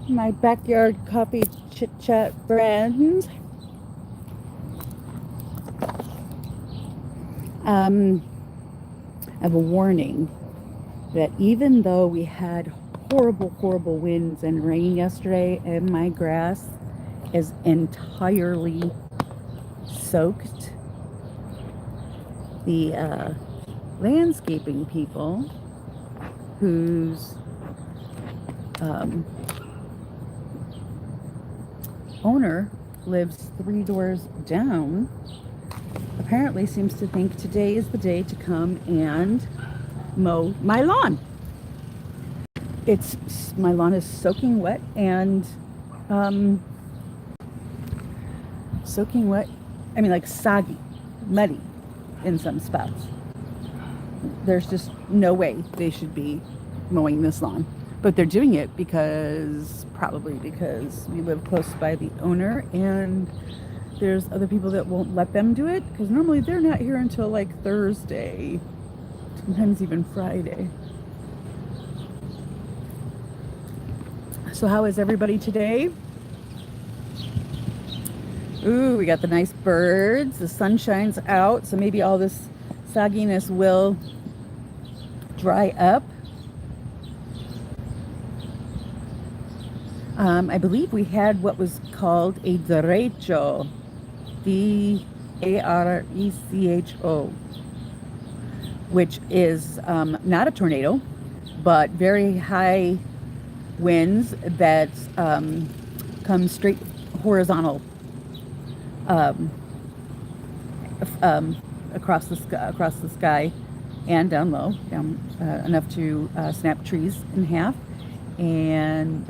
my backyard coffee chit chat friends. I have a warning that even though we had horrible winds and rain yesterday, and my grass is entirely soaked, the landscaping people whose owner lives 3 doors down apparently seems to think today is the day to come and mow my lawn. My lawn is soaking wet and soaking wet. I mean, like soggy, muddy in some spots. There's just no way they should be mowing this lawn, but they're doing it probably because we live close by the owner, and there's other people that won't let them do it because normally they're not here until like Thursday, sometimes even Friday. So how is everybody today? Ooh, we got the nice birds. The sun shines out, so maybe all this sogginess will dry up. I believe we had what was called a derecho, Darecho, which is not a tornado, but very high winds that come straight horizontal across the sky and down low, down enough to snap trees in half and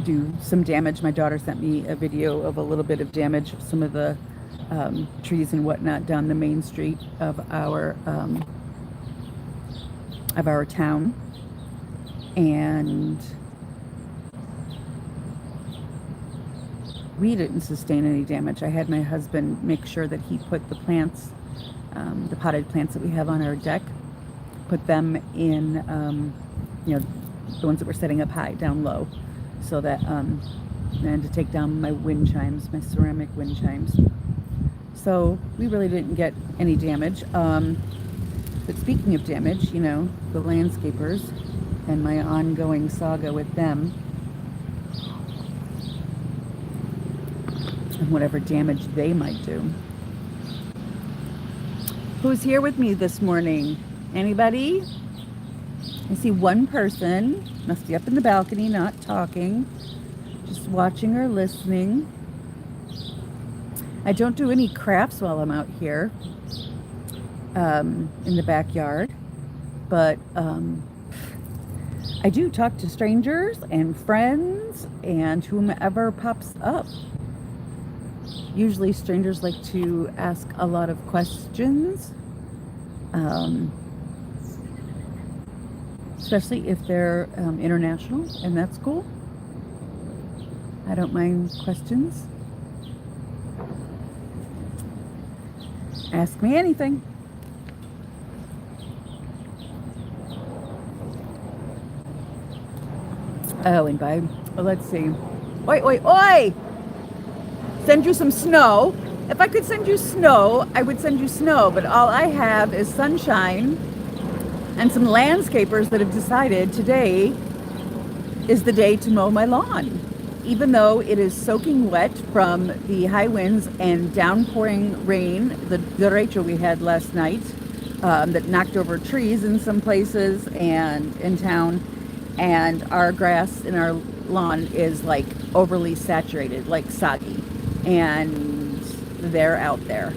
do some damage. My daughter sent me a video of a little bit of damage of some of the trees and whatnot down the main street of our town, and we didn't sustain any damage. I had my husband make sure that he put the plants, the potted plants that we have on our deck, put them in, the ones that we're setting up high, down low, so that, and to take down my wind chimes, my ceramic wind chimes. So we really didn't get any damage. But speaking of damage, the landscapers and my ongoing saga with them, and whatever damage they might do. Who's here with me this morning? Anybody? I see one person, must be up in the balcony, not talking, just watching or listening. I don't do any crafts while I'm out here in the backyard, but I do talk to strangers and friends and whomever pops up. Usually strangers like to ask a lot of questions, especially if they're international, and that's cool. I don't mind questions. Ask me anything. Oh, and let's see. Oi! Send you some snow. If I could send you snow, I would send you snow, but all I have is sunshine and some landscapers that have decided today is the day to mow my lawn. Even though it is soaking wet from the high winds and downpouring rain, the derecho we had last night, that knocked over trees in some places and in town, and our grass in our lawn is like overly saturated, like soggy, and they're out there.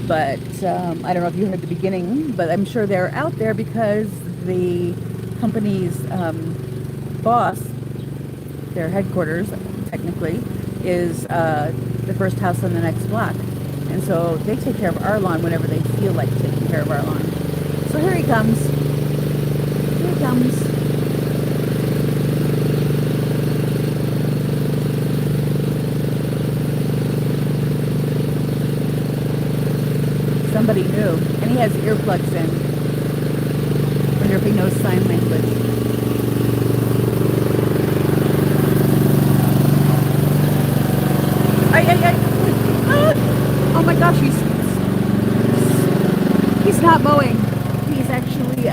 But I don't know if you heard the beginning, but I'm sure they're out there because the company's boss, their headquarters technically, is the first house on the next block, and so they take care of our lawn whenever they feel like taking care of our lawn. So here he comes. Here he comes. Somebody new, and he has earplugs in. I wonder if he knows sign language. gosh, he's not mowing. He's actually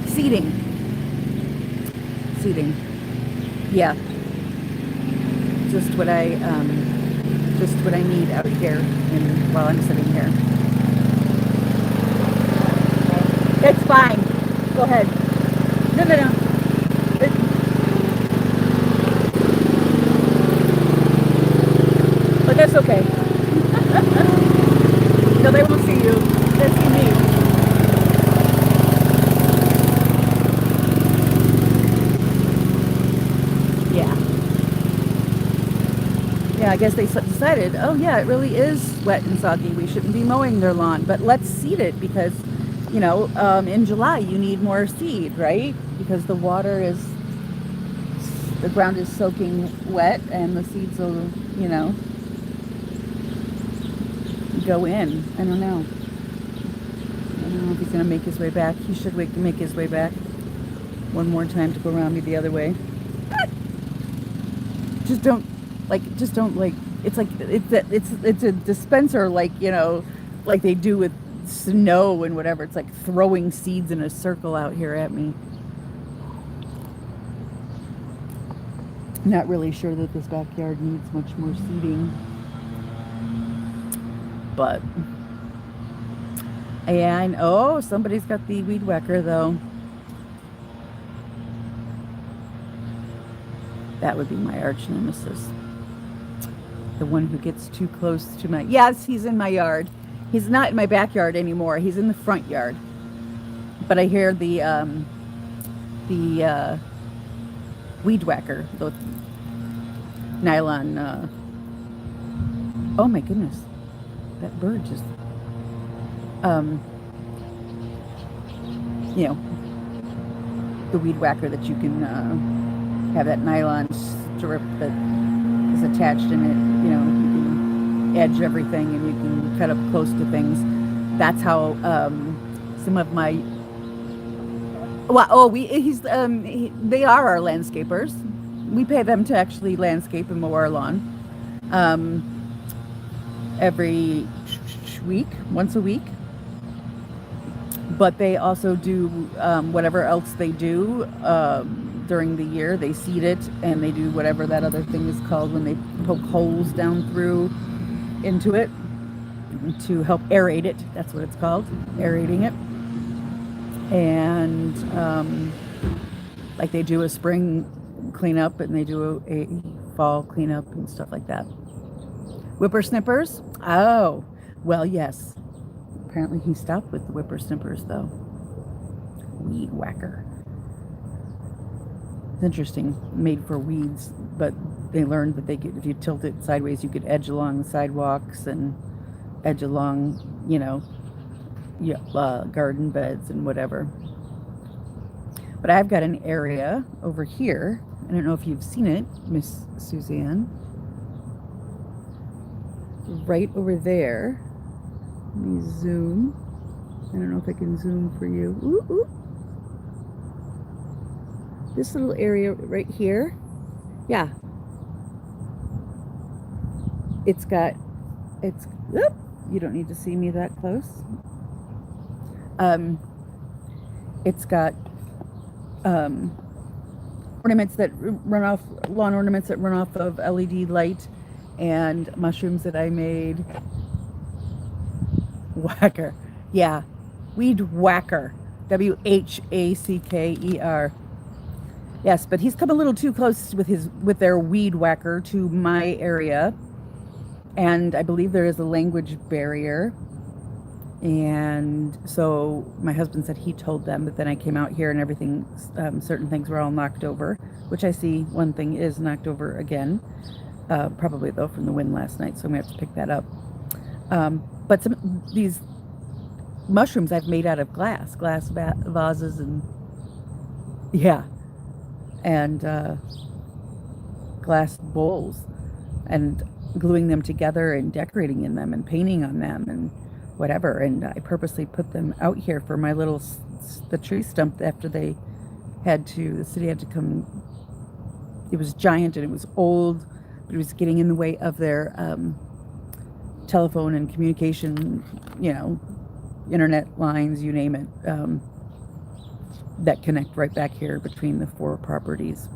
seeding. Seeding. Yeah. Just what I need out here and while I'm sitting here. It's fine. Go ahead. No, no, no. But that's okay. No, they won't see you. They'll see me. Yeah. Yeah, I guess they decided, oh yeah, it really is wet and soggy. We shouldn't be mowing their lawn, but let's seed it because, in July you need more seed, right? Because the ground is soaking wet and the seeds will, go in. I don't know. I don't know if he's going to make his way back. He should make his way back one more time to go around me the other way. Just don't it's a dispenser like they do with snow and whatever. It's like throwing seeds in a circle out here at me. Not really sure that this backyard needs much more seeding, but and oh, somebody's got the weed whacker though. That would be my arch nemesis. The one who gets too close to my... Yes, he's in my yard. He's not in my backyard anymore. He's in the front yard. But I hear the weed whacker, the nylon... Oh my goodness. That bird just... the weed whacker that you can... have that nylon strip that is attached in it, you can edge everything and you can cut up close to things. That's how some of my they are our landscapers. We pay them to actually landscape and mow our lawn every week, once a week. But they also do whatever else they do during the year. They seed it and they do whatever that other thing is called when they poke holes down through into it to help aerate it. That's what it's called, aerating it. And like they do a spring cleanup and they do a fall cleanup and stuff like that. Whippersnippers? Oh, well, yes. Apparently he stopped with the whippersnippers though. Weed whacker. It's interesting, made for weeds, but they learned that if you tilt it sideways, you could edge along the sidewalks and edge along, garden beds and whatever. But I've got an area over here. I don't know if you've seen it, Miss Suzanne. Right over there. Let me zoom. I don't know if I can zoom for you. Ooh, ooh. This little area right here, yeah, you don't need to see me that close. It's got ornaments that run off, lawn ornaments that run off of LED light, and mushrooms that I made. Whacker, yeah, weed whacker, WHACKER. Yes, but he's come a little too close with their weed whacker to my area, and I believe there is a language barrier. And so my husband said he told them, but then I came out here and everything, certain things were all knocked over, which I see one thing is knocked over again, probably though from the wind last night, so I'm gonna have to pick that up. But these mushrooms I've made out of glass vases and yeah. And glass bowls, and gluing them together and decorating in them and painting on them and whatever. And I purposely put them out here for my the tree stump after the city had to come. It was giant and it was old, but it was getting in the way of their telephone and communication, internet lines, you name it, that connect right back here between the 4 properties.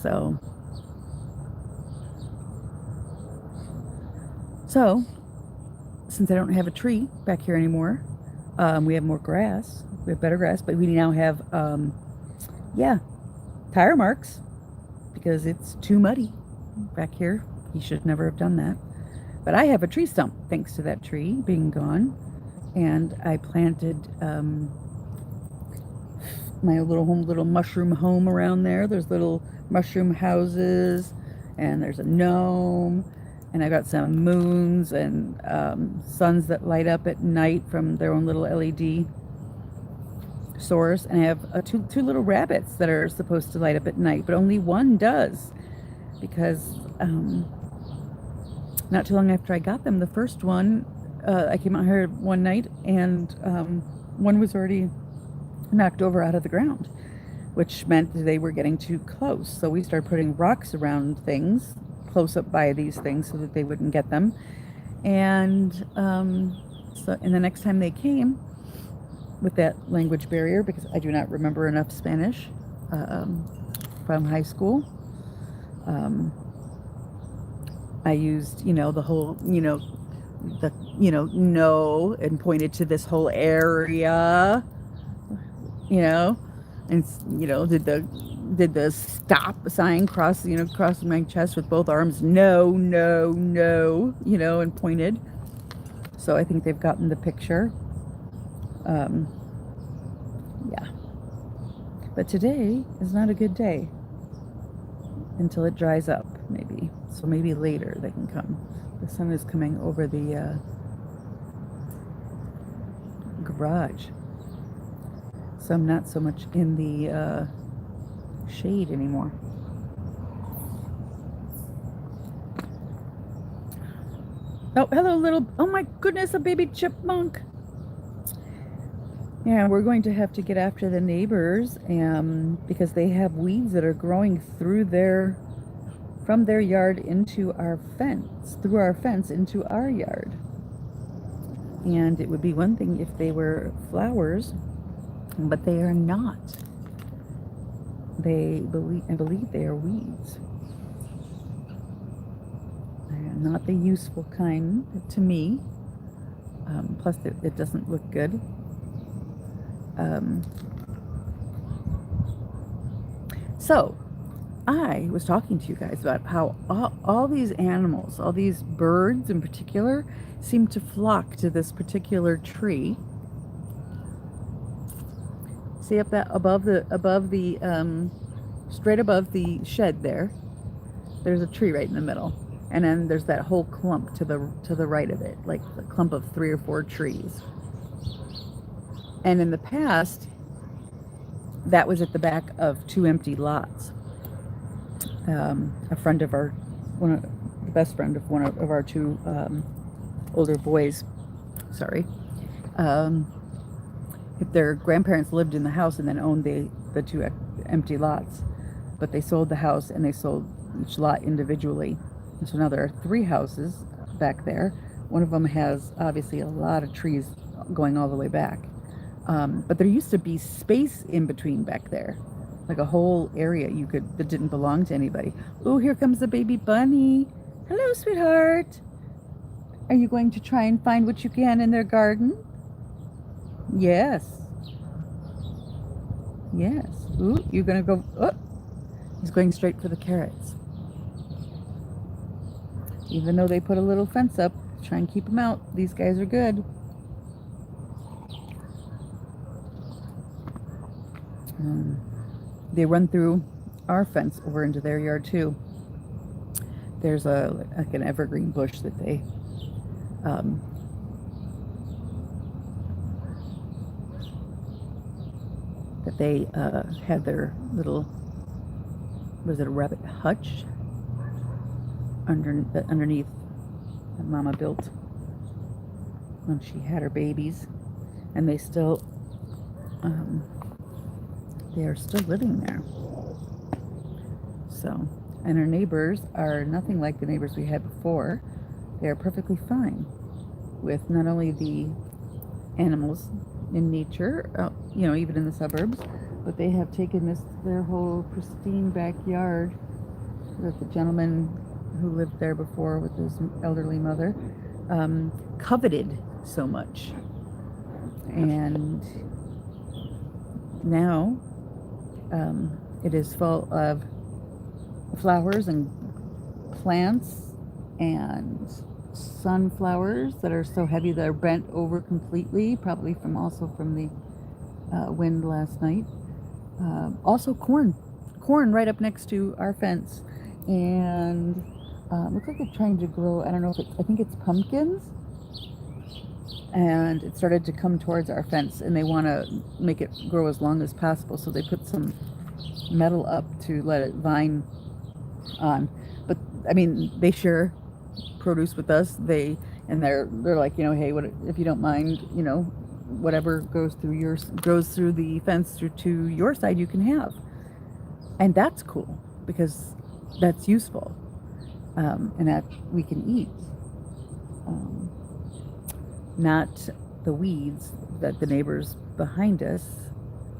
So since I don't have a tree back here anymore, we have more grass. We have better grass, but we now have, tire marks because it's too muddy back here. He should never have done that. But I have a tree stump thanks to that tree being gone. And I planted my little mushroom home around there. There's little mushroom houses, and there's a gnome, and I got some moons and suns that light up at night from their own little LED source. And I have two little rabbits that are supposed to light up at night, but only one does, because not too long after I got them, the first one, I came out here one night, and one was already knocked over out of the ground, which meant they were getting too close. So we started putting rocks around things, close up by these things, so that they wouldn't get them. And and the next time they came, with that language barrier, because I do not remember enough Spanish from high school, I used, the whole, no, and pointed to this whole area, and, did the stop sign across my chest with both arms, no, no, no, and pointed. So I think they've gotten the picture. Yeah. But today is not a good day until it dries up, maybe. So maybe later they can come. The sun is coming over the garage. So I'm not so much in the shade anymore. Oh, hello, oh my goodness, a baby chipmunk. Yeah, we're going to have to get after the neighbors because they have weeds that are growing from their yard into our fence, through our fence into our yard. And it would be one thing if they were flowers, but they are not. I believe they are weeds. They are not the useful kind to me. Plus, it doesn't look good. So I was talking to you guys about how all these animals, all these birds in particular, seem to flock to this particular tree. See up that above the straight above the shed there's a tree right in the middle, and then there's that whole clump to the right of it, like a clump of 3 or 4 trees. And in the past, that was at the back of 2 empty lots. A friend of the best friend of one of our 2 older boys, their grandparents lived in the house and then owned the 2 empty lots. But they sold the house and they sold each lot individually. And so now there are 3 houses back there. One of them has obviously a lot of trees going all the way back. But there used to be space in between back there, like a whole area that didn't belong to anybody. Oh, here comes the baby bunny. Hello, sweetheart. Are you going to try and find what you can in their garden? Yes. Yes. Ooh, you're going to go. Oh, he's going straight for the carrots. Even though they put a little fence up to try and keep them out, these guys are good. They run through our fence over into their yard too. There's like an evergreen bush that they had their little, was it a rabbit hutch underneath that Mama built when she had her babies, and they are still living there. So, and our neighbors are nothing like the neighbors we had before. They are perfectly fine with not only the animals in nature, even in the suburbs, but they have taken their whole pristine backyard that the gentleman who lived there before with his elderly mother coveted so much. And now it is full of flowers and plants and sunflowers that are so heavy they're bent over completely, probably from the wind last night. Also corn right up next to our fence, and looks like they're trying to grow, I don't know if I think it's pumpkins, and it started to come towards our fence, and they want to make it grow as long as possible, so they put some metal up to let it vine on. But I mean, they share produce with us. They're like, hey, what if you don't mind, whatever goes through the fence through to your side, you can have. And that's cool because that's useful, and that we can eat, not the weeds that the neighbors behind us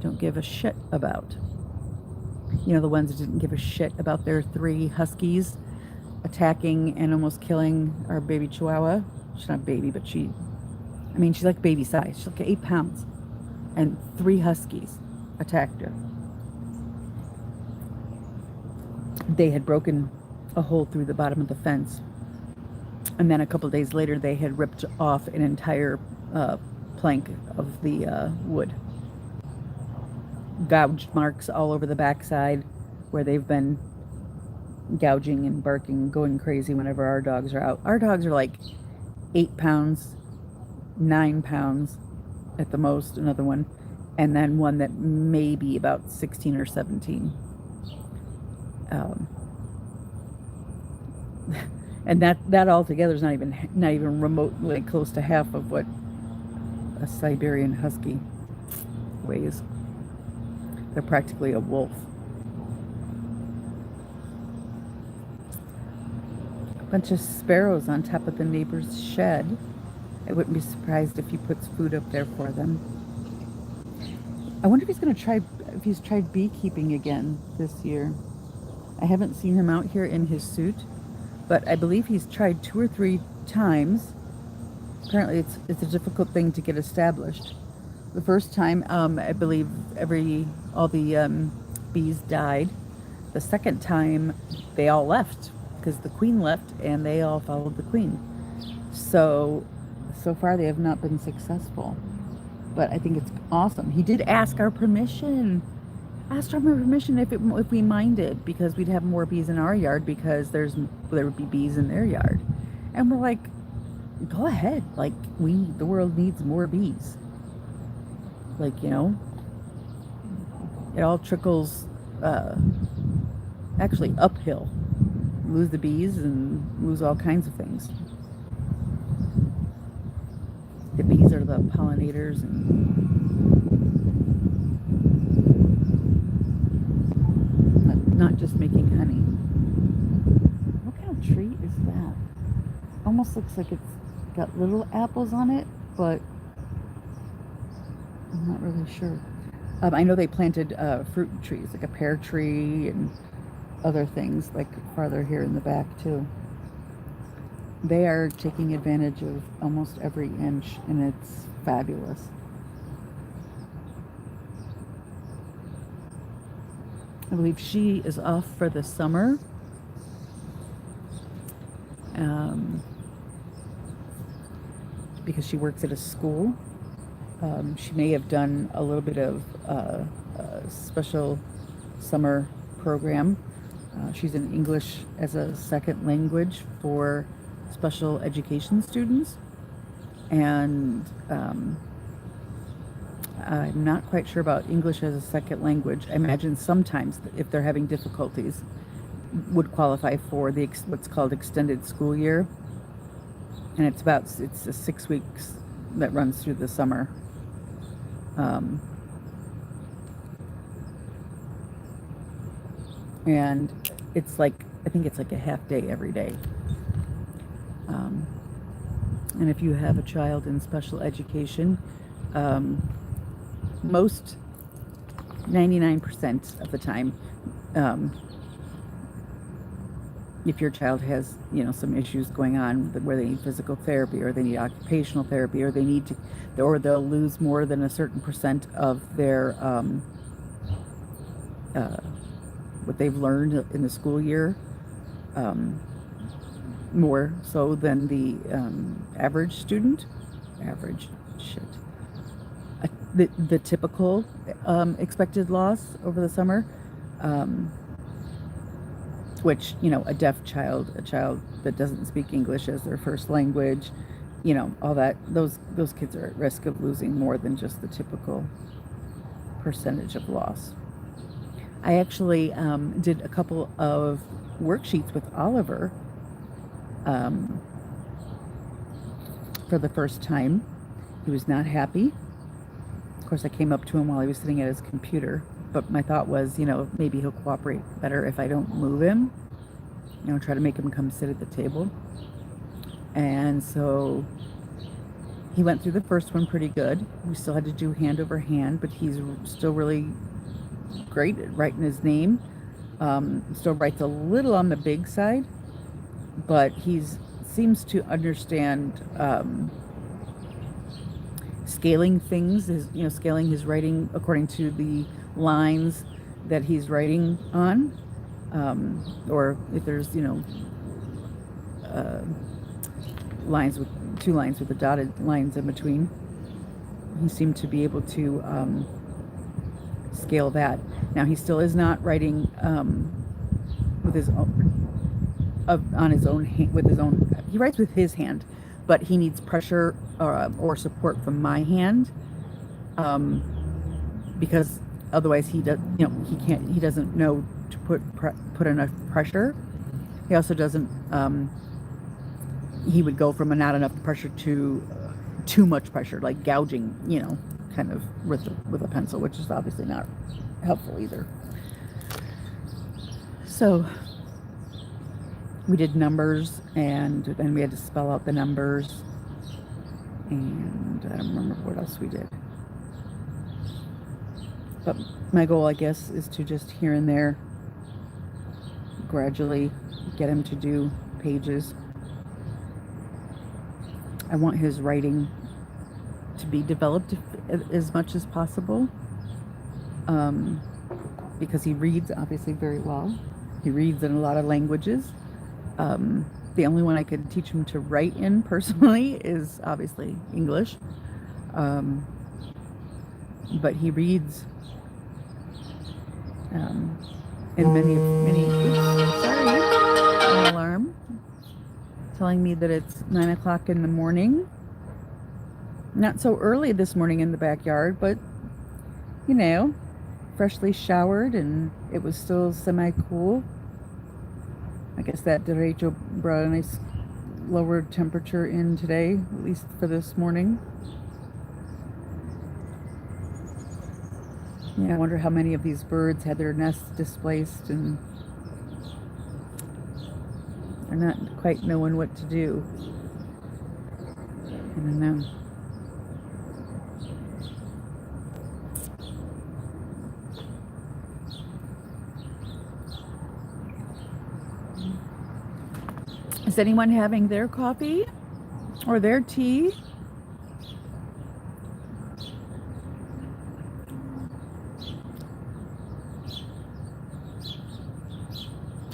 don't give a shit about. The ones that didn't give a shit about their 3 huskies attacking and almost killing our baby chihuahua. She's not baby, but she's like baby size. She's like 8 pounds. And 3 huskies attacked her. They had broken a hole through the bottom of the fence. And then a couple of days later, they had ripped off an entire plank of the wood. Gouged marks all over the backside where they've been gouging and barking, going crazy whenever our dogs are out. Our dogs are like 8 pounds, 9 pounds at the most, another one, and then one that may be about 16 or 17. And that altogether is not even remotely close to half of what a Siberian husky weighs. They're practically a wolf. A bunch of sparrows on top of the neighbor's shed. I wouldn't be surprised if he puts food up there for them. I wonder if he's tried beekeeping again this year. I haven't seen him out here in his suit, but I believe he's tried 2 or 3 times. Apparently it's a difficult thing to get established. The first time, I believe all the bees died. The second time, they all left because the queen left and they all followed the queen. So far they have not been successful, but I think it's awesome. He did ask our permission. Asked our permission if we minded, because we'd have more bees in our yard because there would be bees in their yard, and we're like, go ahead. Like, the world needs more bees. Like, it all trickles actually uphill. Lose the bees and lose all kinds of things. The bees are the pollinators and not just making honey. What kind of tree is that? Almost looks like it's got little apples on it, but I'm not really sure. I know they planted fruit trees, like a pear tree and other things, like farther here in the back too. They are taking advantage of almost every inch, and it's fabulous. I believe she is off for the summer. Because she works at a school. She may have done a little bit of a special summer program. She's in English as a second language for special education students. And I'm not quite sure about English as a second language. I imagine sometimes, if they're having difficulties, would qualify for what's called extended school year. And it's 6 weeks that runs through the summer. And it's like, I think it's like a half day every day. And if you have a child in special education, most 99% of the time, if your child has, some issues going on where they need physical therapy or they need occupational therapy or or they'll lose more than a certain percent of their what they've learned in the school year, more so than the average student, the typical expected loss over the summer, which, a deaf child, a child that doesn't speak English as their first language, all that, those kids are at risk of losing more than just the typical percentage of loss. I actually did a couple of worksheets with Oliver for the first time. He was not happy. Of course, I came up to him while he was sitting at his computer, but my thought was, maybe he'll cooperate better if I don't move him, try to make him come sit at the table. And so he went through the first one pretty good. We still had to do hand over hand, but he's still really great at writing his name. Still writes a little on the big side, but seems to understand scaling things, scaling his writing according to the lines that he's writing on, or if there's two lines with the dotted lines in between. He seemed to be able to scale that. Now he still is not writing with his own he writes with his hand, but he needs pressure or support from my hand, because otherwise he doesn't know to put enough pressure. He also doesn't he would go from a not enough pressure to too much pressure, like gouging, kind of with a pencil, which is obviously not helpful either. So we did numbers, and then we had to spell out the numbers, and I don't remember what else we did. But my goal, I guess, is to just here and there gradually get him to do pages. I want his writing to be developed as much as possible, because he reads obviously very well. He reads in a lot of languages. The only one I could teach him to write in personally is obviously English, but he reads in many. Oops, sorry, an alarm telling me that it's 9 o'clock in the morning. Not so early this morning in the backyard, but freshly showered, and it was still semi-cool. I guess that derecho brought a nice lower temperature in today, at least for this morning. Yeah, I wonder how many of these birds had their nests displaced and are not quite knowing what to do. I don't know. Is anyone having their coffee or their tea?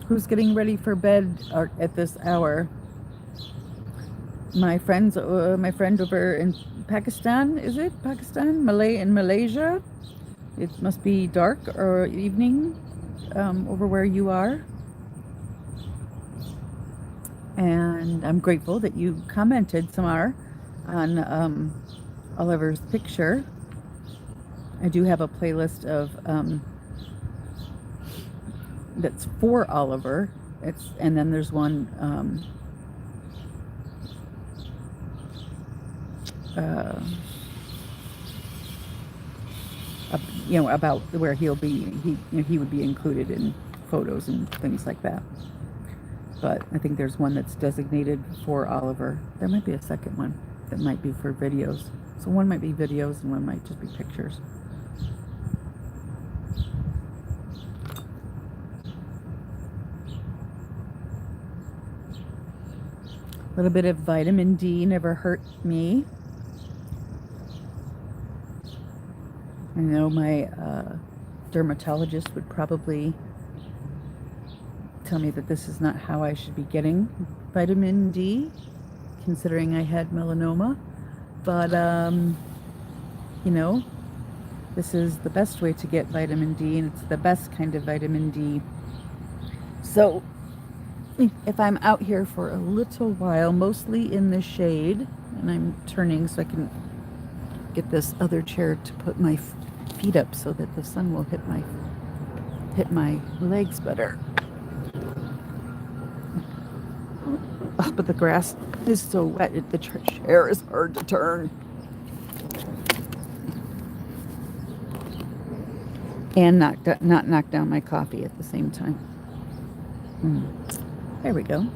Who's getting ready for bed at this hour? My friend over in Pakistan, is it Pakistan? In Malaysia? It must be dark or evening over where you are. And I'm grateful that you commented, Samar, on Oliver's picture. I do have a playlist of that's for Oliver. And then there's one about where he would be included in photos and things like that. but I think there's one that's designated for Oliver. There might be a second one that might be for videos. So one might be videos and one might just be pictures. A little bit of vitamin D never hurt me. I know my dermatologist would probably tell me that this is not how I should be getting vitamin D, considering I had melanoma. But, you know, this is the best way to get vitamin D, and it's the best kind of vitamin D. So if I'm out here for a little while, mostly in the shade, and I'm turning so I can get this other chair to put my feet up so that the sun will hit my legs better. Oh, but the grass is so wet, the chair is hard to turn. And not knock down my coffee at the same time. There we go.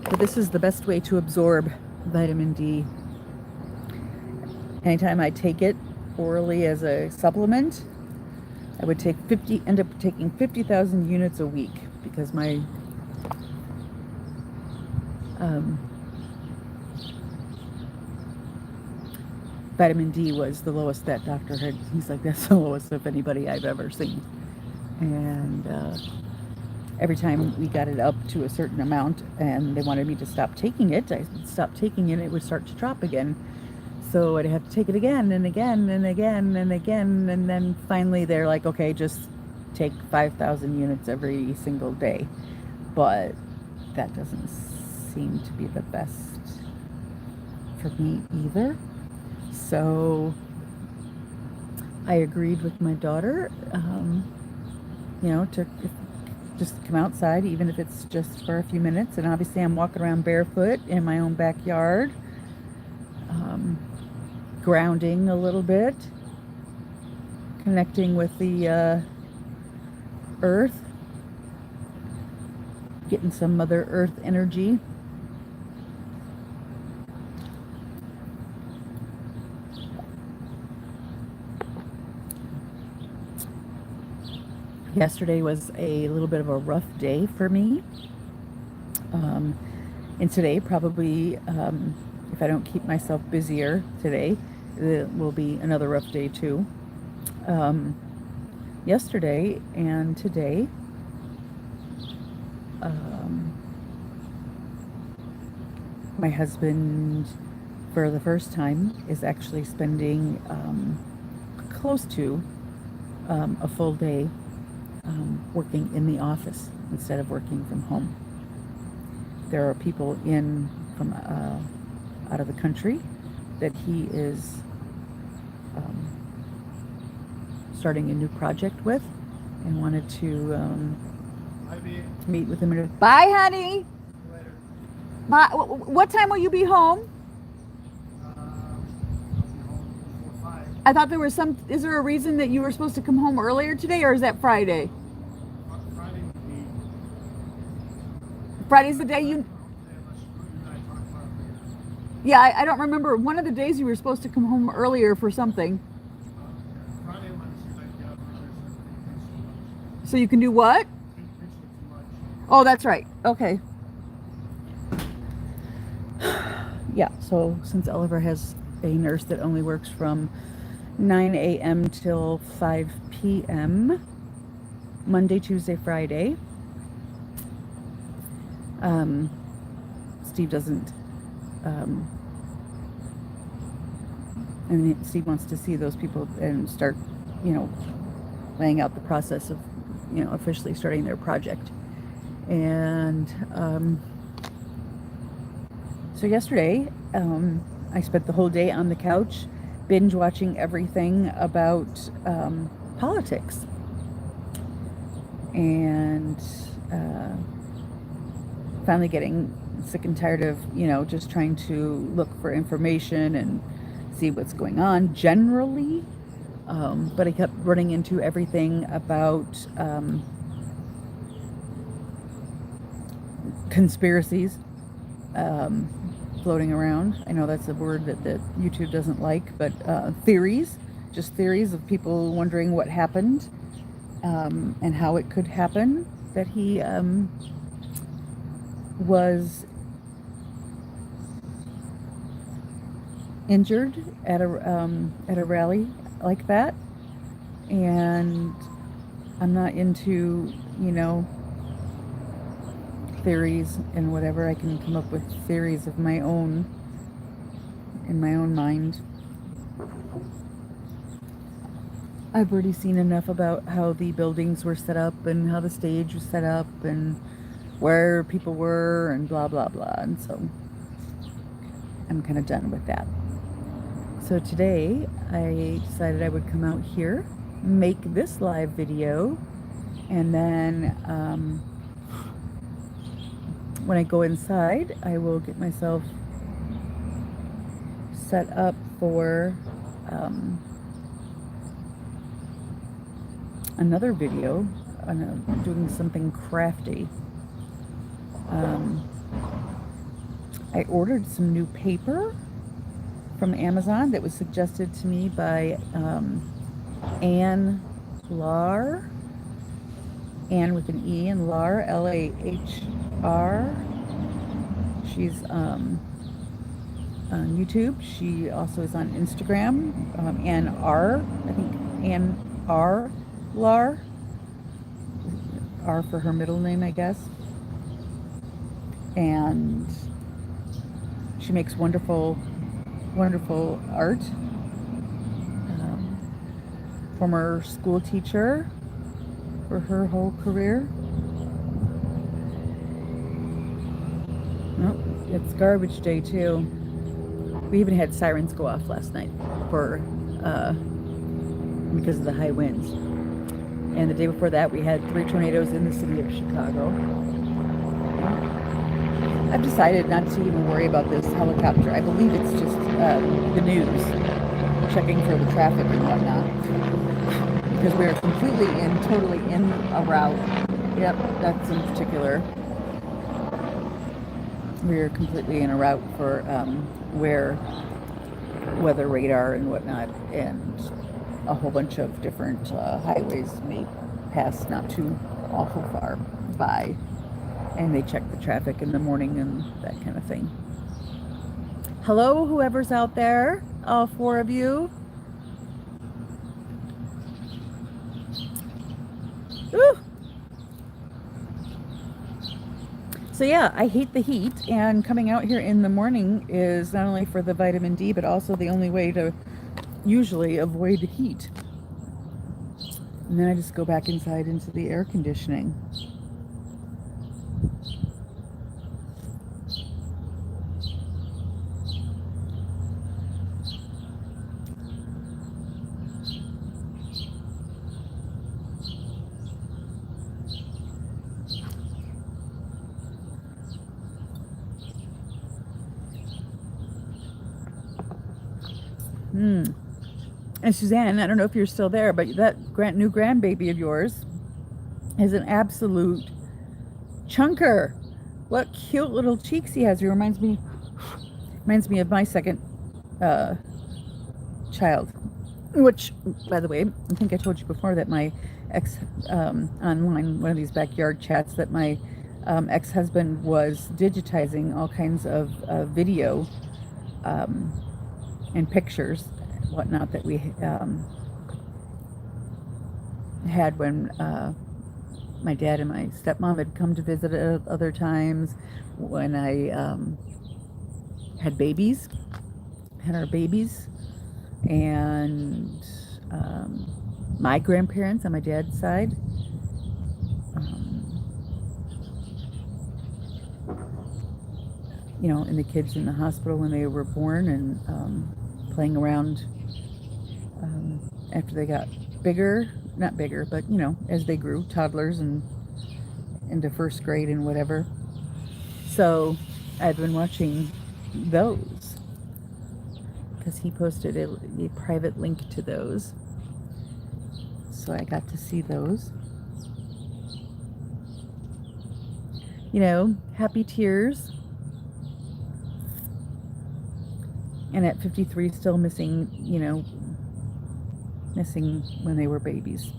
But this is the best way to absorb vitamin D. Anytime I take it orally as a supplement, I would end up taking 50,000 units a week, because my vitamin D was the lowest that doctor had. He's like, that's the lowest of anybody I've ever seen. And every time we got it up to a certain amount and they wanted me to stop taking it, I stopped taking it, it would start to drop again. So I'd have to take it again and again and again and again, and then finally they're like, okay, just take 5,000 units every single day. But that doesn't seem to be the best for me either. So I agreed with my daughter, to just come outside, even if it's just for a few minutes. And obviously I'm walking around barefoot in my own backyard, grounding a little bit, connecting with the earth, getting some Mother Earth energy. Yesterday was a little bit of a rough day for me. And today probably, if I don't keep myself busier today, it will be another rough day too. Yesterday and today, my husband, for the first time, is actually spending close to a full day working in the office instead of working from home. There are people in from out of the country that he is starting a new project with, and wanted to meet with him. Bye, honey. Later. Bye. What time will you be home? I'll be home before 5. I thought there was is there a reason that you were supposed to come home earlier today, or is that Friday? Friday would be. Friday's the day you. Yeah, I don't remember. One of the days you were supposed to come home earlier for something. Friday, I want to see if I can get out earlier. So you can do what? Oh, that's right. Okay. Yeah, so since Oliver has a nurse that only works from 9 a.m. till 5 p.m., Monday, Tuesday, Friday, Steve doesn't, and Steve wants to see those people and start, laying out the process of, officially starting their project. And so yesterday, I spent the whole day on the couch binge watching everything about politics, and finally getting sick and tired of, just trying to look for information and see what's going on. Generally, But I kept running into everything about conspiracies floating around. I know that's a word that YouTube doesn't like, but theories, just theories of people wondering what happened and how it could happen, that he was injured at a rally like that. And I'm not into, theories and whatever. I can come up with theories of my own in my own mind. I've already seen enough about how the buildings were set up and how the stage was set up and where people were and blah blah blah, and so I'm kind of done with that. So today I decided I would come out here, make this live video, and then when I go inside I will get myself set up for another video on doing something crafty. I ordered some new paper from Amazon that was suggested to me by Ann Lahr, Ann with an E, and Lahr, L-A-H-R. She's on YouTube. She also is on Instagram. Ann R, I think Ann R. Lahr. R for her middle name, I guess. And she makes wonderful art. Former school teacher for her whole career. Oh, it's garbage day too. We even had sirens go off last night for because of the high winds. And the day before that we had 3 tornadoes in the city of Chicago. I've decided not to even worry about this helicopter. I believe it's just the news, checking for the traffic and whatnot. Because we're completely totally in a route. Yep, that's in particular. We're completely in a route for where weather radar and whatnot, and a whole bunch of different highways may pass not too awful far by. And they check the traffic in the morning and that kind of thing. Hello, whoever's out there, all 4 of you. Woo! So yeah, I hate the heat, and coming out here in the morning is not only for the vitamin D, but also the only way to usually avoid heat. And then I just go back inside into the air conditioning. And Suzanne, I don't know if you're still there, but that new grandbaby of yours is an absolute chunker. What cute little cheeks he has. He reminds me of my second child, which, by the way, I think I told you before that my ex, online, one of these backyard chats, that my ex-husband was digitizing all kinds of video and pictures, whatnot, that we had when my dad and my stepmom had come to visit at other times, when I had our babies, and my grandparents on my dad's side. And the kids in the hospital when they were born, and playing around after they got bigger, not bigger, but as they grew, toddlers and into first grade and whatever. So I've been watching those because he posted a private link to those. so I got to see those. You know, happy tears. And at 53, still missing, you know, missing when they were babies.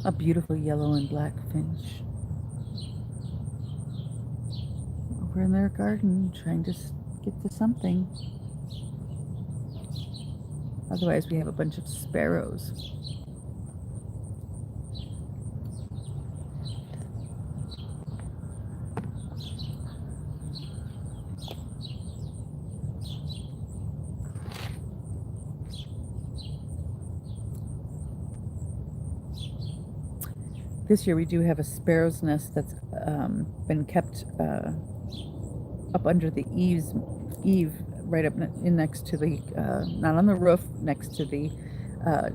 A beautiful yellow and black finch. Over in their garden, trying to get to something. Otherwise, we have a bunch of sparrows. This year we do have a sparrow's nest that's been kept up under the eave right up in next to the, not on the roof, next to the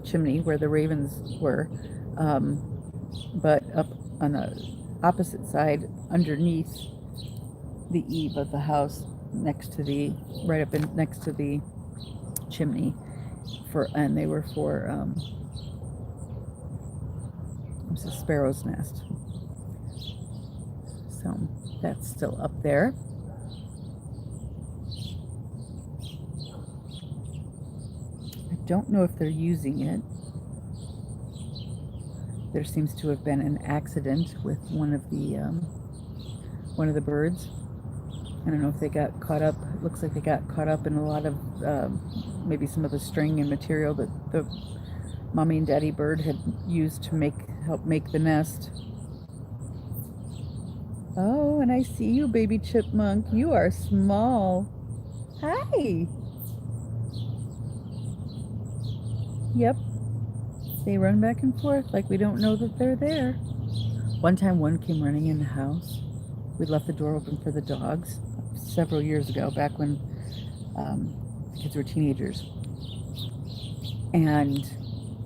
chimney where the ravens were, but up on the opposite side underneath the eave of the house next to the, right up in next to the chimney and they were for, it was a sparrow's nest. So that's still up there. I don't know if they're using it. There seems to have been an accident with one of the birds. I don't know if they got caught up. It looks like they got caught up in a lot of maybe some of the string and material that the mommy and daddy bird had used to help make the nest. Oh, and I see you, baby chipmunk. You are small. Hi. Yep. They run back and forth like we don't know that they're there. One time one came running in the house. We left the door open for the dogs several years ago, back when the kids were teenagers. And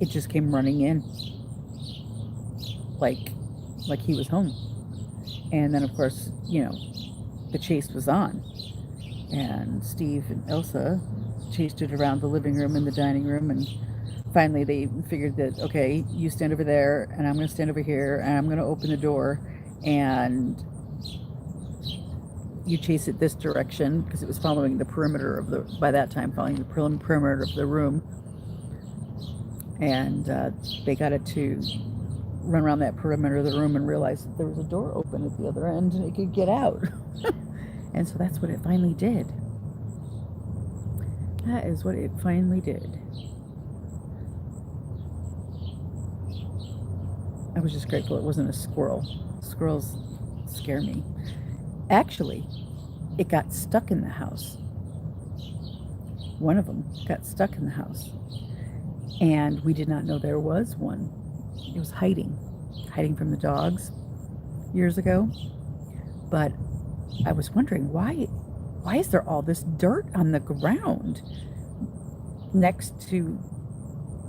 it just came running in like he was home. And then of course, you know, the chase was on, and Steve and Elsa chased it around the living room and the dining room, and finally they figured that, okay, you stand over there and I'm going to stand over here and I'm going to open the door and you chase it this direction, because it was following the perimeter of the, by that time, following the perimeter of the room. And they got it to run around that perimeter of the room and realized that there was a door open at the other end and it could get out. And so that's what it finally did. That is what it finally did. I was just grateful it wasn't a squirrel. Squirrels scare me. Actually, it got stuck in the house. One of them got stuck in the house. And we did not know there was one. It was hiding from the dogs years ago. But I was wondering, why is there all this dirt on the ground next to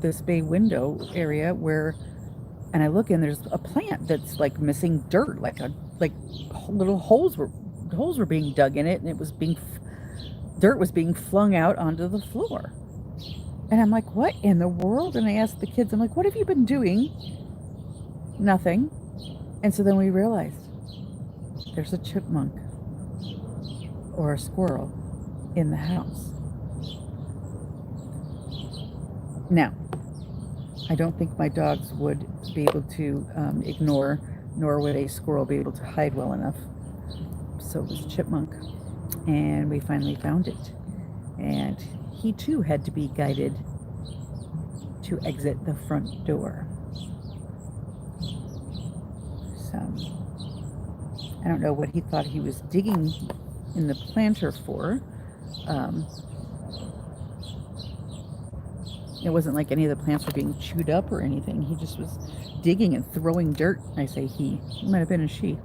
this bay window area where, and I look and there's a plant that's like missing dirt, like little holes were being dug in it, and dirt was being flung out onto the floor. And I'm like, what in the world? And I asked the kids, I'm like, what have you been doing? Nothing. And so then we realized there's a chipmunk or a squirrel in the house. Now, I don't think my dogs would be able to ignore, nor would a squirrel be able to hide well enough. So it was a chipmunk, and we finally found it. And he too had to be guided to exit the front door. So I don't know what he thought he was digging in the planter for. It wasn't like any of the plants were being chewed up or anything. He just was digging and throwing dirt. I say he. It might have been a she.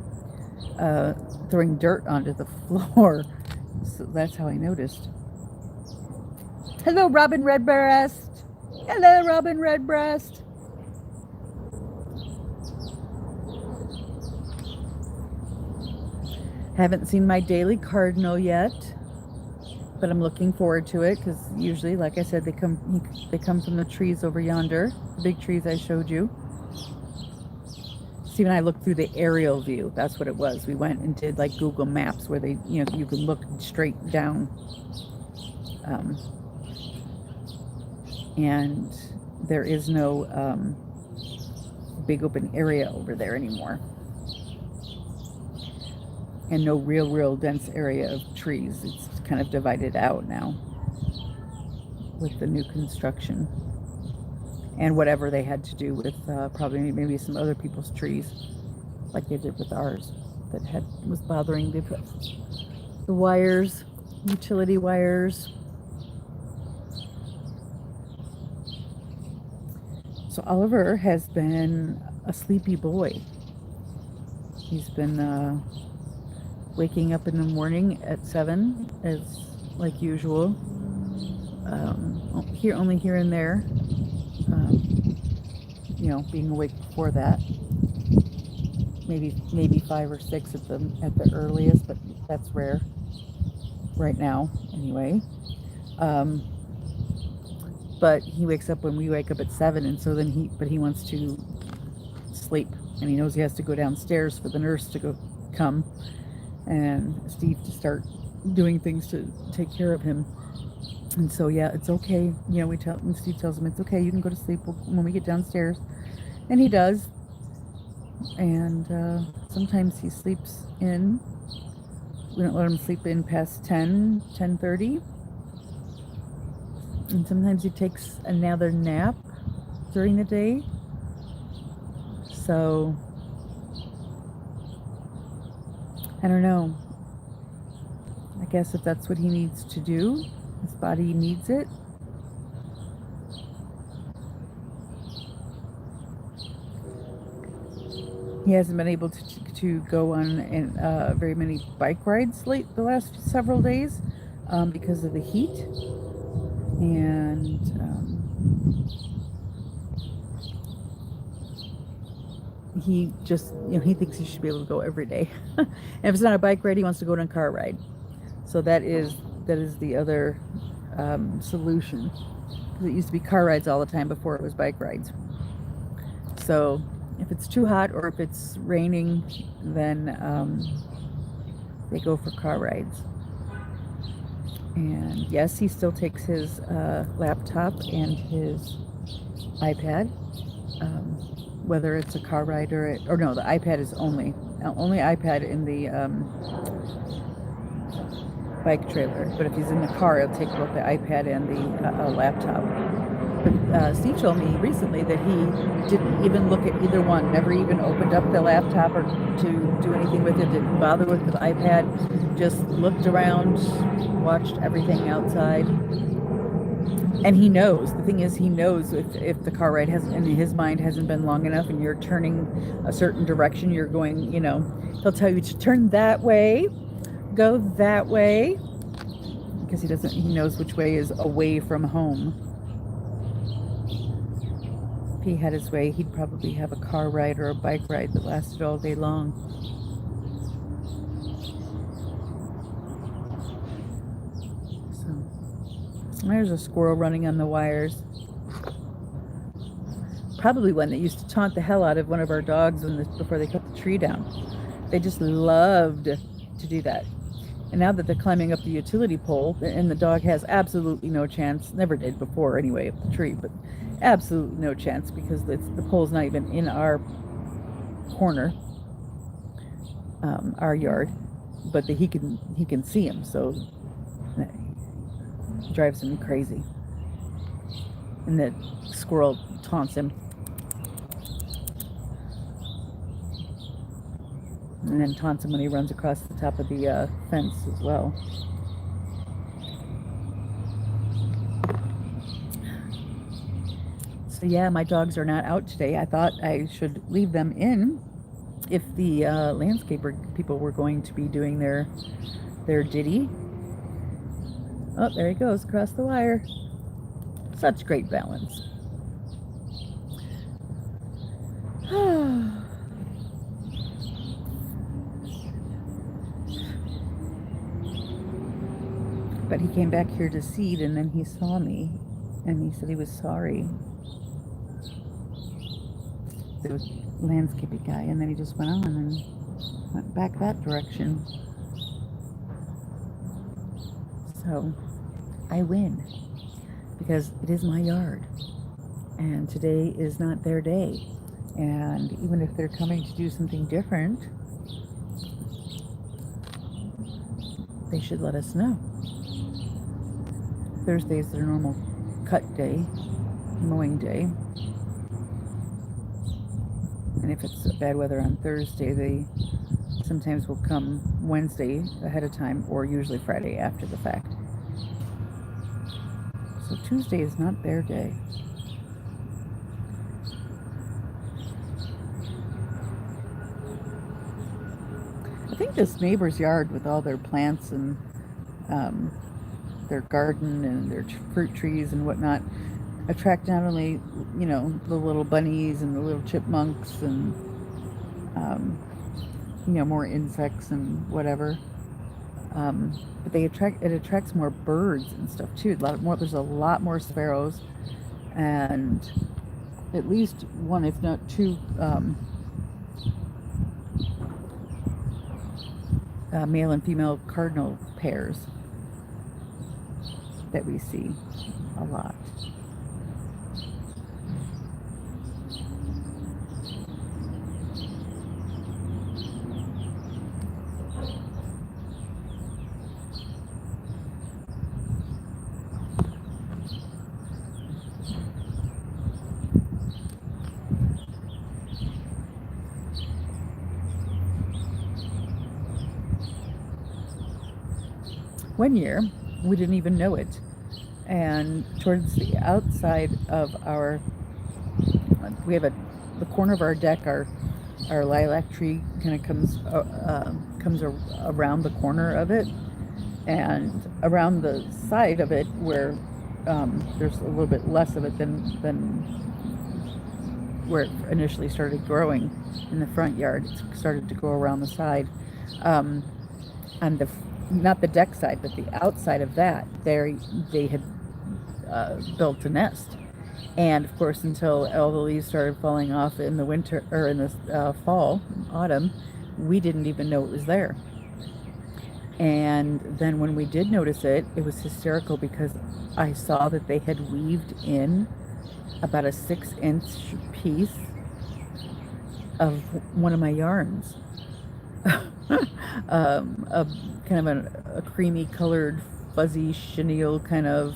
Throwing dirt onto the floor. So that's how I noticed. Hello, Robin Redbreast. Hello, Robin Redbreast. Haven't seen my daily cardinal yet. but I'm looking forward to it because usually, like I said, they come from the trees over yonder, the big trees I showed you. Steve and I looked through the aerial view. That's what it was. We went and did like Google Maps where you can look straight down. And there is no big open area over there anymore. And no real dense area of trees. It's kind of divided out now with the new construction and whatever they had to do with probably maybe some other people's trees, like they did with ours, that was bothering the wires, utility wires. So Oliver has been a sleepy boy. He's been waking up in the morning at 7 as like usual. Only here and there. Being awake before that. Maybe 5 or 6 at the earliest, but that's rare right now anyway. But he wakes up when we wake up at 7, and so then he wants to sleep, and he knows he has to go downstairs for the nurse to come and Steve to start doing things to take care of him. And so yeah, it's okay. Steve tells him it's okay. You can go to sleep when we get downstairs, and he does. And sometimes he sleeps in. We don't let him sleep in past 10:30. And sometimes he takes another nap during the day. So, I don't know. I guess if that's what he needs to do, his body needs it. He hasn't been able to go on very many bike rides the last several days because of the heat. And he just, he thinks he should be able to go every day. And if it's not a bike ride, he wants to go on a car ride. So that is the other solution. It used to be car rides all the time before it was bike rides. So if it's too hot or if it's raining, then they go for car rides. And yes, he still takes his laptop and his iPad, whether it's a car ride or no, the iPad is only iPad in the bike trailer. But if he's in the car, he'll take both the iPad and the laptop. But Steve told me recently that he didn't even look at either one, never even opened up the laptop or to do anything with it, didn't bother with the iPad, just looked around, watched everything outside. And he knows, the thing is, he knows if the car ride in his mind hasn't been long enough and you're turning a certain direction, you're going, he'll tell you to turn that way, go that way, because he knows which way is away from home. If he had his way, he'd probably have a car ride or a bike ride that lasted all day long. So there's a squirrel running on the wires. Probably one that used to taunt the hell out of one of our dogs before they cut the tree down. They just loved to do that. And now that they're climbing up the utility pole, and the dog has absolutely no chance, never did before anyway, up the tree, but absolutely no chance because the pole's not even in our corner, our yard, but he can see him, so it drives him crazy. And the squirrel taunts him. And then taunts him when he runs across the top of the fence as well. So yeah, my dogs are not out today. I thought I should leave them in if the landscaper people were going to be doing their ditty. Oh, there he goes across the wire. Such great balance. But But he came back here to seed, and then he saw me, and he said he was sorry. The landscaping guy, and then he just went on and went back that direction. So I win because it is my yard, and today is not their day. And even if they're coming to do something different, they should let us know. Thursday is their normal cut day, mowing day. And if it's bad weather on Thursday, they sometimes will come Wednesday ahead of time, or usually Friday after the fact. So Tuesday is not their day. I think this neighbor's yard with all their plants and their garden and their fruit trees and whatnot attract not only, the little bunnies and the little chipmunks and, more insects and whatever. But it attracts more birds and stuff too. There's a lot more sparrows, and at least one, if not two, male and female cardinal pairs that we see a lot. One year, we didn't even know it, and towards the outside of we have the corner of our deck, our lilac tree kind of comes around the corner of it, and around the side of it where there's a little bit less of it than where it initially started growing in the front yard. It started to go around the side. On the not the deck side, but the outside of that, they had built a nest. And of course, until all the leaves started falling off in the winter or in the fall, autumn, we didn't even know it was there. And then when we did notice it, it was hysterical because I saw that they had weaved in about a 6-inch piece of one of my yarns. A kind of a creamy colored, fuzzy chenille kind of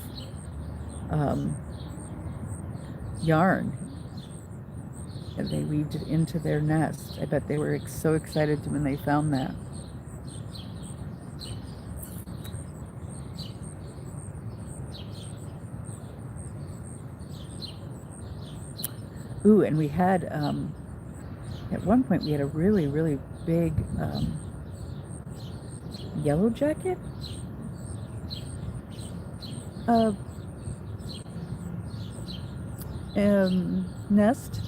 yarn, and they weaved it into their nest. I bet they were so excited when they found that. Ooh, and we had at one point we had a really, really big yellow jacket nest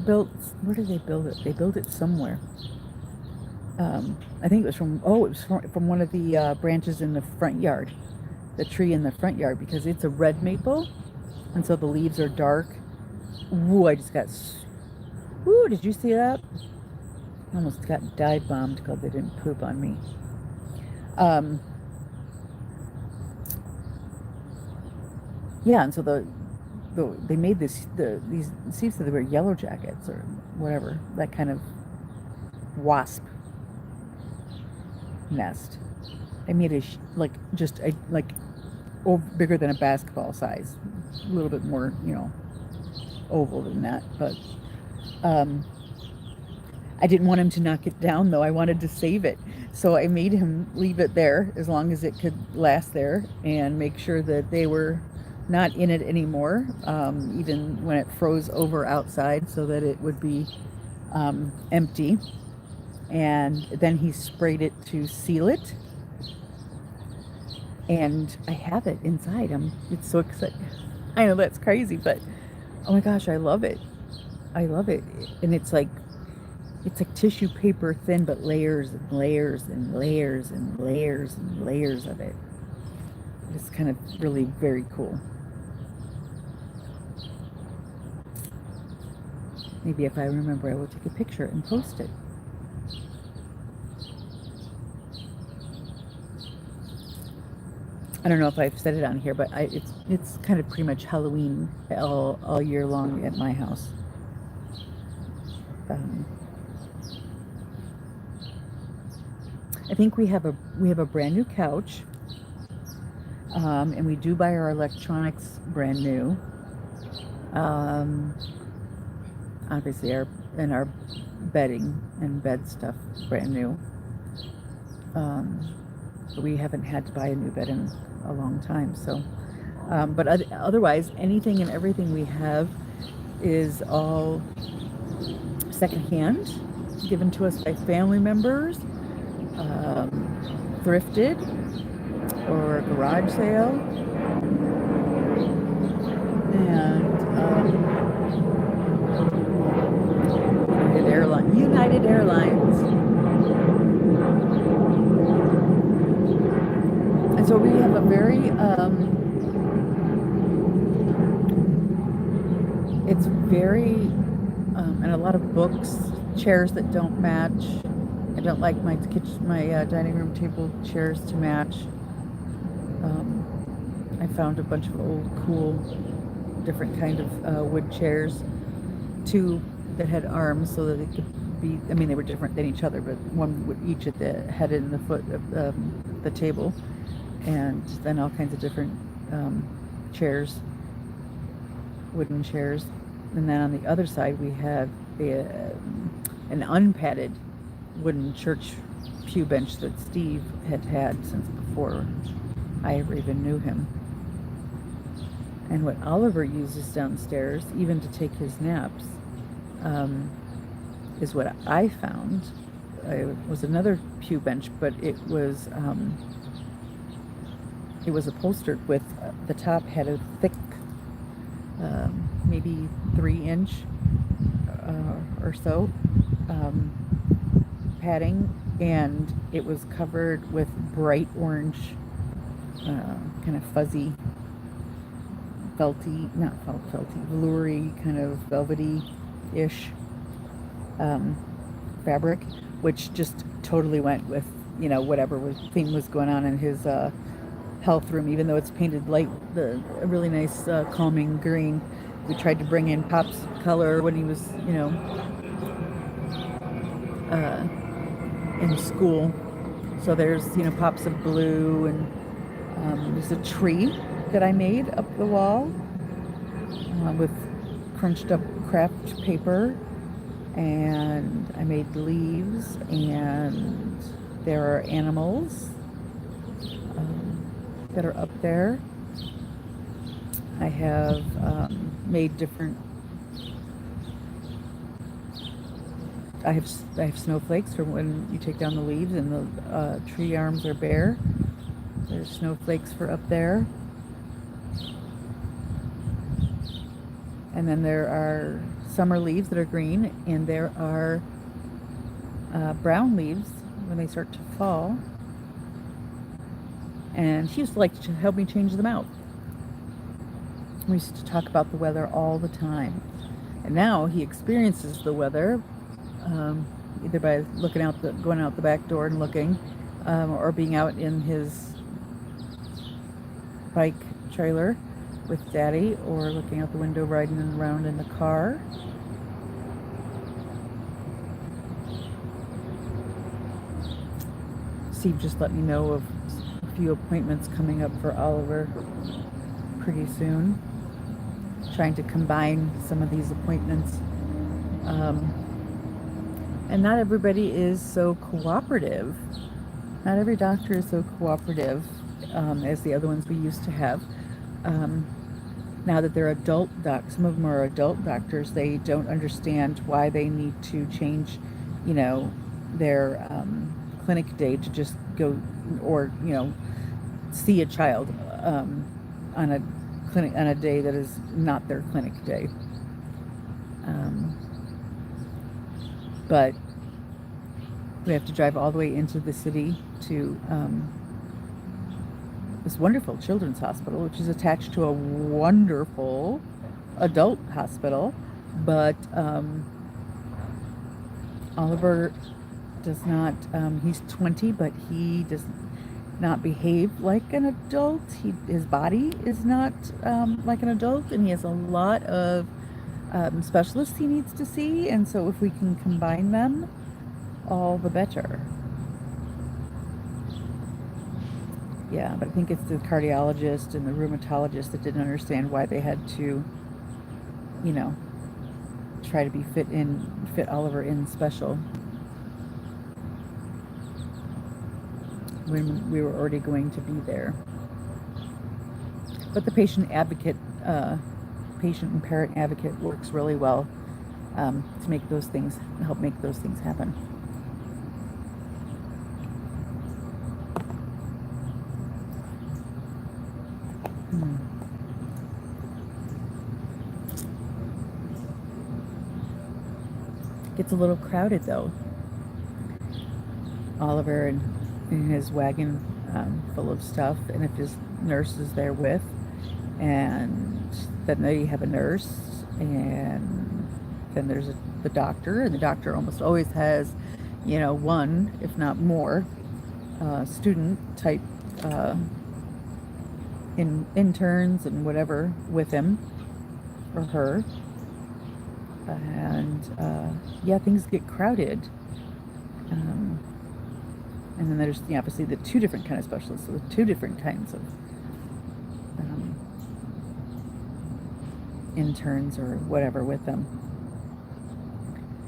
built. Where did they build it? They built it somewhere. I think it was from one of the branches in the front yard, the tree in the front yard, because it's a red maple, and so the leaves are dark. Ooh, I just got. Ooh, did you see that? Almost got dive bombed because they didn't poop on me. Yeah, and so they made these seeds that they were yellow jackets or whatever, that kind of wasp nest. I made bigger than a basketball size, a little bit more, oval than that, but I didn't want him to knock it down, though. I wanted to save it. So I made him leave it there as long as it could last there and make sure that they were not in it anymore, even when it froze over outside, so that it would be empty. And then he sprayed it to seal it. And I have it inside. It's so exciting. I know that's crazy, but oh my gosh, I love it. I love it. And it's like tissue paper thin, but layers and layers and layers and layers and layers of it. It's kind of really very cool. Maybe if I remember, I will take a picture and post it. I don't know if I've said it on here, but it's kind of pretty much Halloween all year long at my house. Um, I think we have a brand new couch, and we do buy our electronics brand new. Obviously, our bedding and bed stuff brand new. But we haven't had to buy a new bed in a long time. So, but otherwise, anything and everything we have is all secondhand, given to us by family members, thrifted, or garage sale. And United Airlines. And so we have a very, it's very, and a lot of books, chairs that don't match. I don't like my dining room table chairs to match. I found a bunch of old, cool, different kind of wood chairs, two that had arms so that they could be, I mean, they were different than each other, but one would each at the head and the foot of the table, and then all kinds of different chairs, wooden chairs. And then on the other side we have an unpadded wooden church pew bench that Steve had since before I ever even knew him. And what Oliver uses downstairs, even to take his naps, is what I found. It was another pew bench, but it was upholstered with, the top had a thick, maybe 3-inch or so padding, and it was covered with bright orange, kind of fuzzy, veloury, kind of velvety-ish fabric, which just totally went with, whatever theme was going on in his health room, even though it's painted light, a really nice calming green. We tried to bring in Pop's color when he was, in school. So there's, pops of blue, and there's a tree that I made up the wall with crunched up craft paper, and I made leaves, and there are animals that are up there. I have made different, I have snowflakes from when you take down the leaves and the tree arms are bare. There's snowflakes for up there. And then there are summer leaves that are green, and there are brown leaves when they start to fall. And he used to like to help me change them out. We used to talk about the weather all the time. And now he experiences the weather, either by going out the back door and looking, or being out in his bike trailer with Daddy, or looking out the window riding around in the car. Steve just let me know of a few appointments coming up for Oliver pretty soon. Trying to combine some of these appointments. And not everybody is so cooperative. Not every doctor is so cooperative as the other ones we used to have. Now that they're adult docs, some of them are adult doctors, they don't understand why they need to change, their clinic day to just go or, see a child on a day that is not their clinic day. But we have to drive all the way into the city to this wonderful children's hospital, which is attached to a wonderful adult hospital. But Oliver does not, he's 20, but he does not behave like an adult. His body is not like an adult, and he has a lot of specialists he needs to see. And so if we can combine them, all the better. Yeah, but I think it's the cardiologist and the rheumatologist that didn't understand why they had to, you know, try to be fit Oliver in special when we were already going to be there. But the patient and parent advocate works really well to make those things, help make those things happen. Gets a little crowded though. Oliver in his wagon full of stuff, and if his nurse is there with, and then they have a nurse, and then there's the doctor, and the doctor almost always has, you know, one, if not more, student type interns and whatever with him or her. And yeah, things get crowded. And then there's obviously the two different kind of specialists with two different kinds of interns or whatever with them.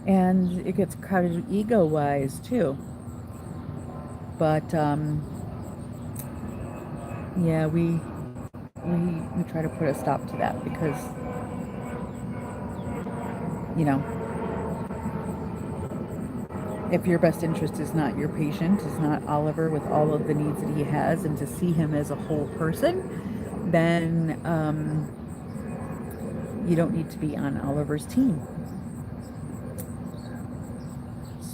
And it gets crowded ego-wise too. But yeah, we try to put a stop to that because, you know, if your best interest is not your patient, is not Oliver with all of the needs that he has, and to see him as a whole person, then you don't need to be on Oliver's team.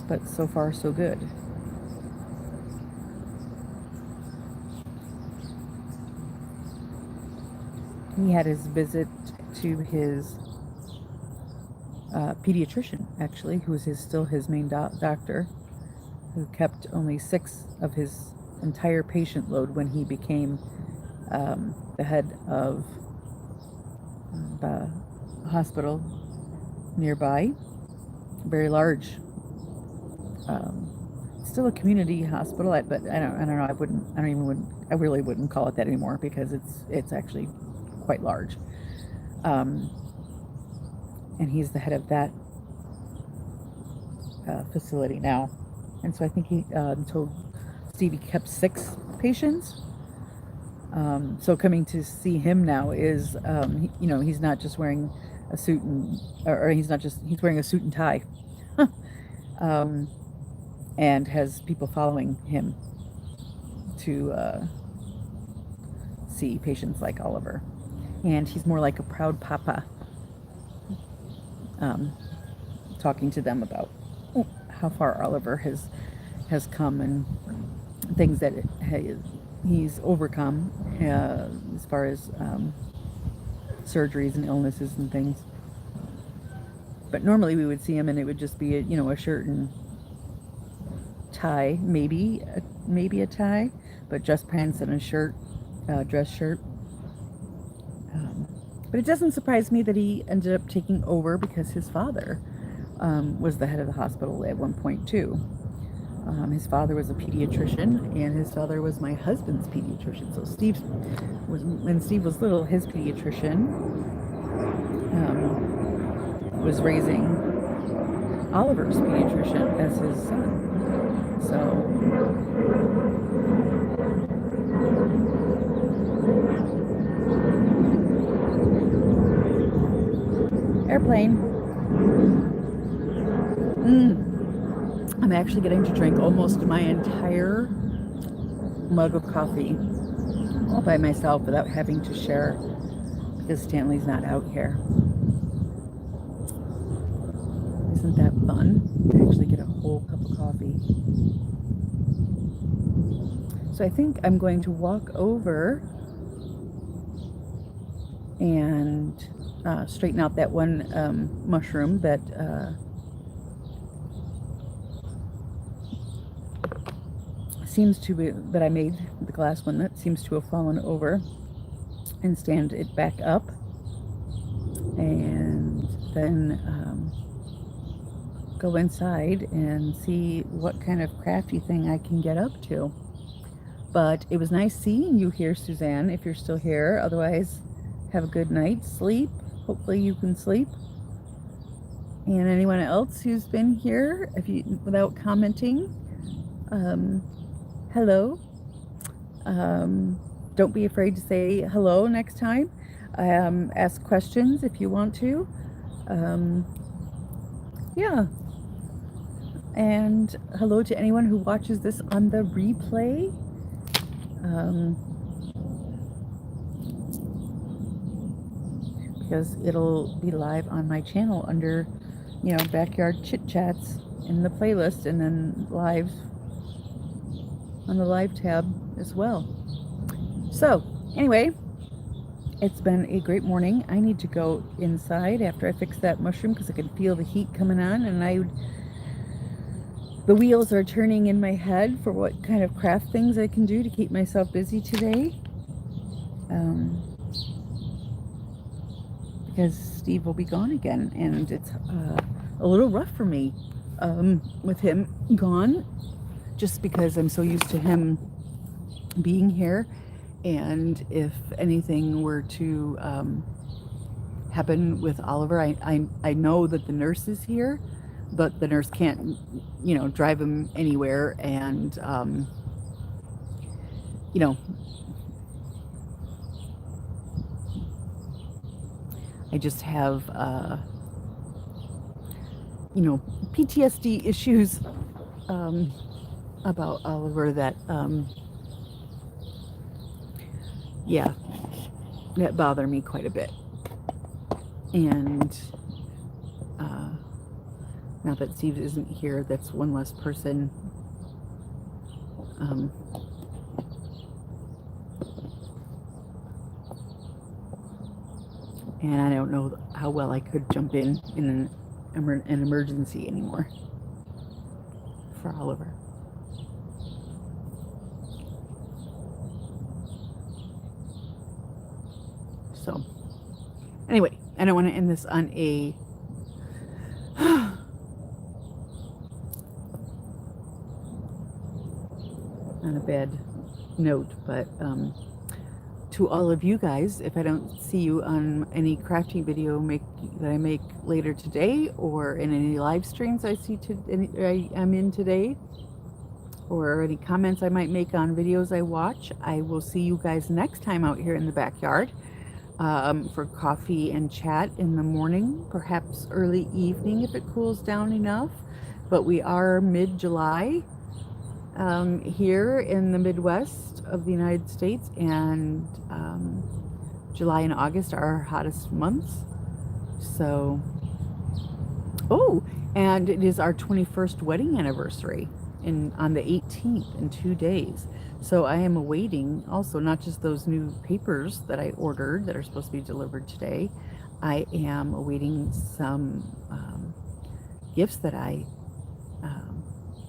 But so far, so good. He had his visit to his pediatrician, actually, who was still his main doctor, who kept only 6 of his entire patient load when he became the head of the hospital nearby. Very large, still a community hospital, but I don't know. I really wouldn't call it that anymore because it's actually quite large. And he's the head of that facility now. And so I think he told Stevie kept 6 patients. So coming to see him now is, you know, he's not just wearing a suit he's wearing a suit and tie. And has people following him to see patients like Oliver. And he's more like a proud papa, talking to them about how far Oliver has come and things that he's overcome as far as surgeries and illnesses and things. But normally we would see him and it would just be a shirt and tie, maybe a tie, but just pants and a shirt, dress shirt. But it doesn't surprise me that he ended up taking over because his father was the head of the hospital at one point too. His father was a pediatrician, and his father was my husband's pediatrician. So when Steve was little, his pediatrician was raising Oliver's pediatrician as his son. So airplane. I'm actually getting to drink almost my entire mug of coffee all by myself without having to share because Stanley's not out here. Isn't that fun to actually get a whole cup of coffee? So So I think I'm going to walk over and straighten out that one mushroom that seems to be, that I made, the glass one that seems to have fallen over, and stand it back up, and then go inside and see what kind of crafty thing I can get up to. But it was nice seeing you here, Suzanne, if you're still here. Otherwise, have a good night's sleep. Hopefully you can sleep. And anyone else who's been here, if you, without commenting, hello. Don't be afraid to say hello next time. Ask questions if you want to. Yeah. And hello to anyone who watches this on the replay. Because it'll be live on my channel under, you know, Backyard Chit Chats in the playlist, and then live on the live tab as well. So anyway, it's been a great morning. I need to go inside after I fix that mushroom because I can feel the heat coming on, and the wheels are turning in my head for what kind of craft things I can do to keep myself busy today. Because Steve will be gone again, and it's a little rough for me with him gone, just because I'm so used to him being here. And if anything were to happen with Oliver, I know that the nurse is here, but the nurse can't, you know, drive him anywhere. And, you know, I just have, you know, PTSD issues about Oliver that, yeah, that bother me quite a bit. And now that Steve isn't here, that's one less person and I don't know how well I could jump in an emergency anymore for Oliver. So anyway, I don't want to end this on a bad note, but to all of you guys, if I don't see you on any crafting video that I make later today, or in any live streams I am in today, or any comments I might make on videos I watch, I will see you guys next time out here in the backyard for coffee and chat in the morning, perhaps early evening if it cools down enough. But we are mid-July here in the Midwest of the United States, and July and August are our hottest months. So, oh, and it is our 21st wedding anniversary on the 18th in 2 days. So I am awaiting also not just those new papers that I ordered that are supposed to be delivered today. I am awaiting some gifts that I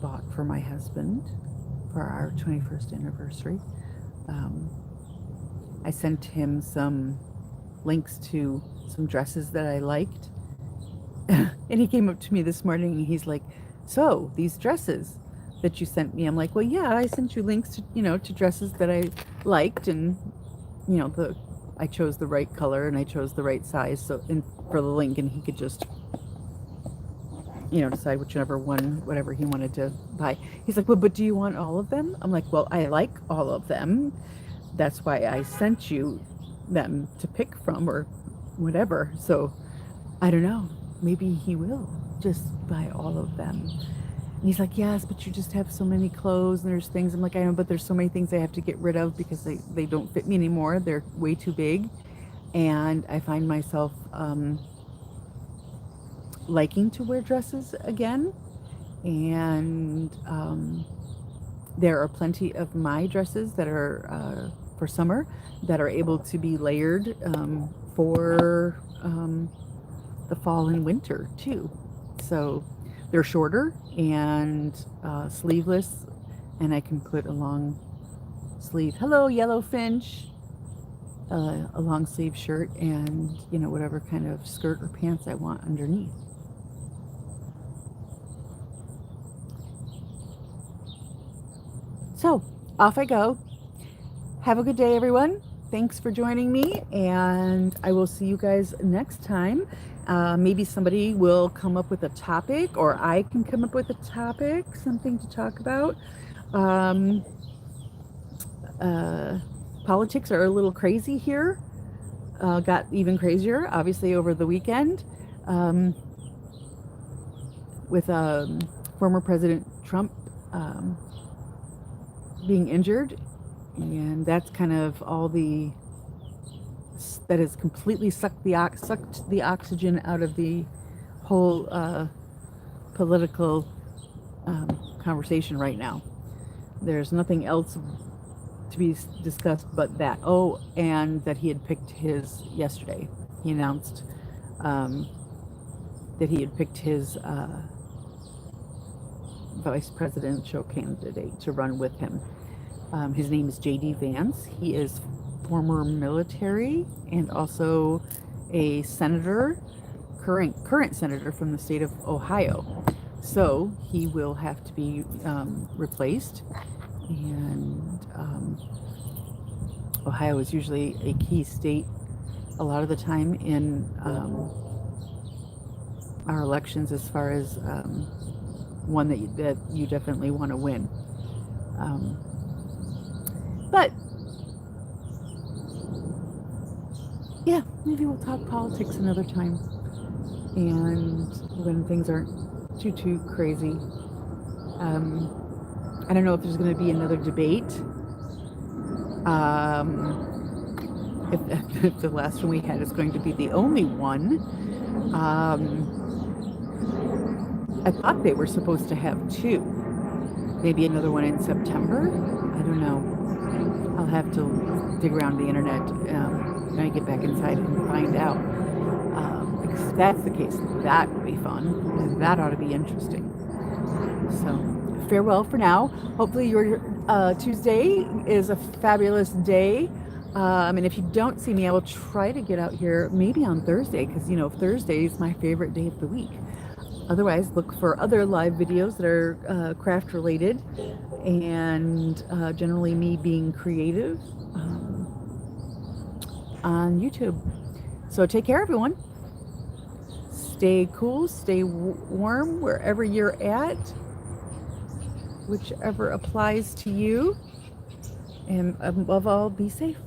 bought for my husband for our 21st anniversary. I sent him some links to some dresses that I liked. And he came up to me this morning and he's like, so these dresses that you sent me, I'm like, well, yeah, I sent you links to, you know, to dresses that I liked, and, you know, I chose the right color and I chose the right size, so for the link, and he could just, you know, decide whichever one, whatever he wanted to buy. He's like, well, but do you want all of them? I'm like, well, I like all of them. That's why I sent you them to pick from, or whatever. So I don't know, maybe he will just buy all of them. And he's like, yes, but you just have so many clothes and there's things. I'm like, I know, but there's so many things I have to get rid of because they don't fit me anymore. They're way too big. And I find myself liking to wear dresses again. And There are plenty of my dresses that are for summer that are able to be layered for the fall and winter too. So they're shorter and sleeveless, and I can put a long sleeve. Hello, yellow finch. A long sleeve shirt and whatever kind of skirt or pants I want underneath. So off I go. Have a good day, everyone. Thanks for joining me, and I will see you guys next time. Maybe somebody will come up with a topic, or I can come up with a topic, something to talk about. Politics are a little crazy here. Got even crazier, obviously, over the weekend with former President Trump being injured, and that's kind of all that has completely sucked the oxygen out of the whole political conversation right now. There's nothing else to be discussed but that. Oh, and that he had picked his yesterday. He announced that he had picked his vice presidential candidate to run with him. His name is J.D. Vance. He is former military and also a senator, current senator from the state of Ohio. So he will have to be replaced. And Ohio is usually a key state a lot of the time in our elections, as far as one that you definitely want to win. But yeah, maybe we'll talk politics another time, and when things aren't too crazy. I don't know if there's going to be another debate. If the last one we had is going to be the only one. I thought they were supposed to have two. Maybe another one in September? I don't know. I'll have to dig around the internet when I get back inside and find out. If that's the case, that would be fun. That ought to be interesting. So, farewell for now. Hopefully your Tuesday is a fabulous day. And if you don't see me, I will try to get out here maybe on Thursday, because Thursday is my favorite day of the week. Otherwise, look for other live videos that are craft related, and generally me being creative on YouTube. So take care, everyone. Stay cool, stay warm wherever you're at, whichever applies to you, and above all, be safe.